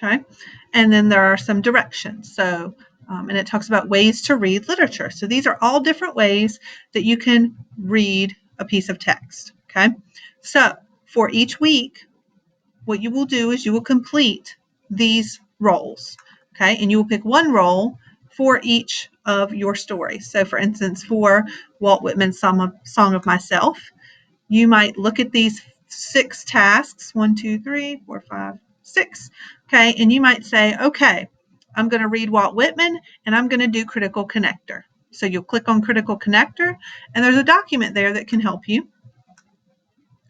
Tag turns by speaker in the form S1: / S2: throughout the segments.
S1: Okay, and then there are some directions. So, and it talks about ways to read literature. So these are all different ways that you can read a piece of text. Okay, so for each week, what you will do is you will complete these roles. Okay, and you will pick one role for each of your stories. So, for instance, for Walt Whitman's Song of Myself, you might look at these 6 tasks, 1, 2, 3, 4, 5, 6, okay, and you might say, okay, I'm going to read Walt Whitman and I'm going to do Critical Connector. So you'll click on Critical Connector and there's a document there that can help you.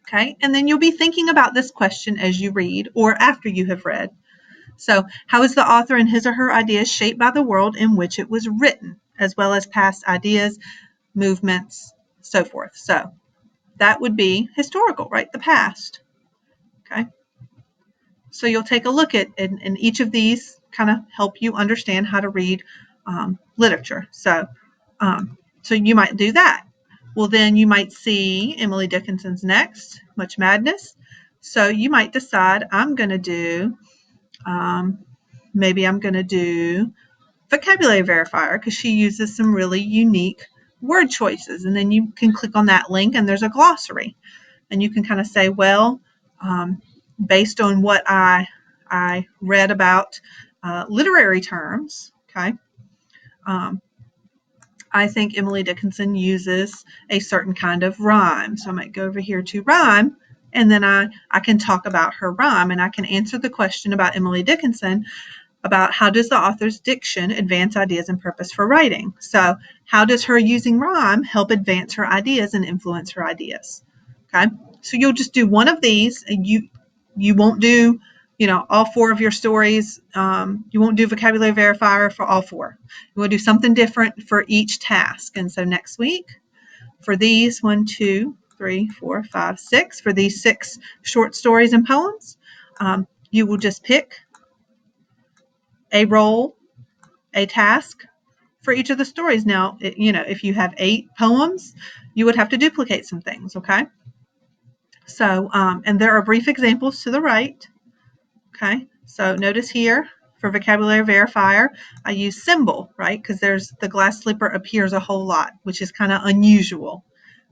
S1: Okay, and then you'll be thinking about this question as you read or after you have read. So, how is the author and his or her ideas shaped by the world in which it was written, as well as past ideas, movements, so forth. So, that would be historical, right? The past. Okay. So you'll take a look at, and each of these kind of help you understand how to read literature. So you might do that. Well, then you might see Emily Dickinson's next, Much Madness. So you might decide, I'm going to do, maybe I'm going to do Vocabulary Verifier because she uses some really unique word choices. And then you can click on that link and there's a glossary. And you can kind of say, well, based on what I read about literary terms, okay, I think Emily Dickinson uses a certain kind of rhyme. So I might go over here to rhyme, and then I can talk about her rhyme, and I can answer the question about Emily Dickinson about how does the author's diction advance ideas and purpose for writing. So how does her using rhyme help advance her ideas and influence her ideas? Okay, so you'll just do one of these, and you won't do, all 4 of your stories. You won't do Vocabulary Verifier for all 4. You will do something different for each task. And so next week, for these 1, 2, 3, 4, 5, 6, for these 6 short stories and poems, you will just pick a role, a task for each of the stories. Now, if you have 8 poems, you would have to duplicate some things, okay? So, and there are brief examples to the right. Okay, so notice here for Vocabulary Verifier, I use symbol, right? Because there's the glass slipper appears a whole lot, which is kind of unusual.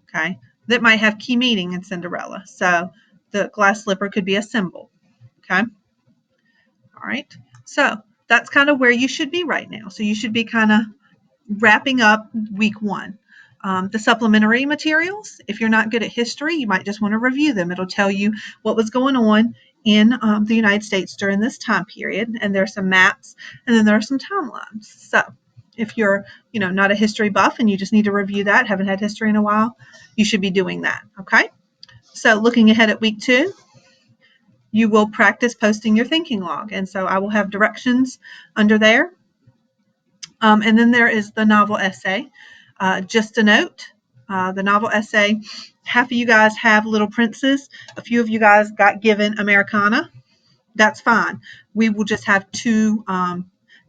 S1: Okay, that might have key meaning in Cinderella. So the glass slipper could be a symbol. Okay, all right. So that's kind of where you should be right now. So you should be kind of wrapping up week 1. The supplementary materials, if you're not good at history, you might just want to review them. It'll tell you what was going on in the United States during this time period, and there are some maps, and then there are some timelines. So if you're, not a history buff and you just need to review that, haven't had history in a while, you should be doing that, okay? So looking ahead at week 2, you will practice posting your thinking log, and so I will have directions under there. And then there is the novel essay. Just a note, the novel essay, half of you guys have Little Princes. A few of you guys got given Americana. That's fine. We will just have 2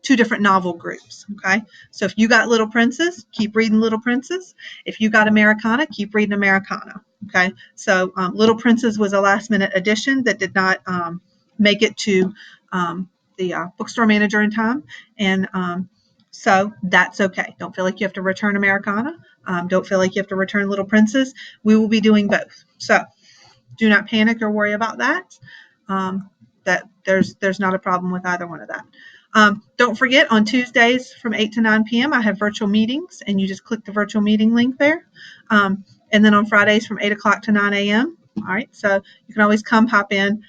S1: different novel groups, okay? So if you got Little Princes, keep reading Little Princes. If you got Americana, keep reading Americana, okay? So Little Princes was a last-minute addition that did not make it to the bookstore manager in time, and so that's okay. Don't feel like you have to return Americana. Don't feel like you have to return Little Princes. We will be doing both. So do not panic or worry about that. That there's not a problem with either one of that. Don't forget, on Tuesdays from 8 to 9 p.m., I have virtual meetings, and you just click the virtual meeting link there. And then on Fridays from 8 o'clock to 9 a.m. All right, so you can always come, hop in,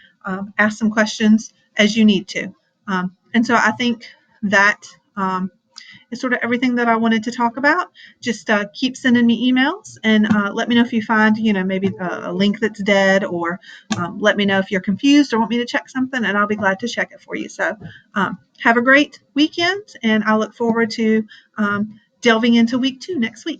S1: ask some questions as you need to. And so I think that is sort of everything that I wanted to talk about. Just keep sending me emails and let me know if you find, maybe a link that's dead, or let me know if you're confused or want me to check something, and I'll be glad to check it for you. So have a great weekend, and I look forward to delving into week 2 next week.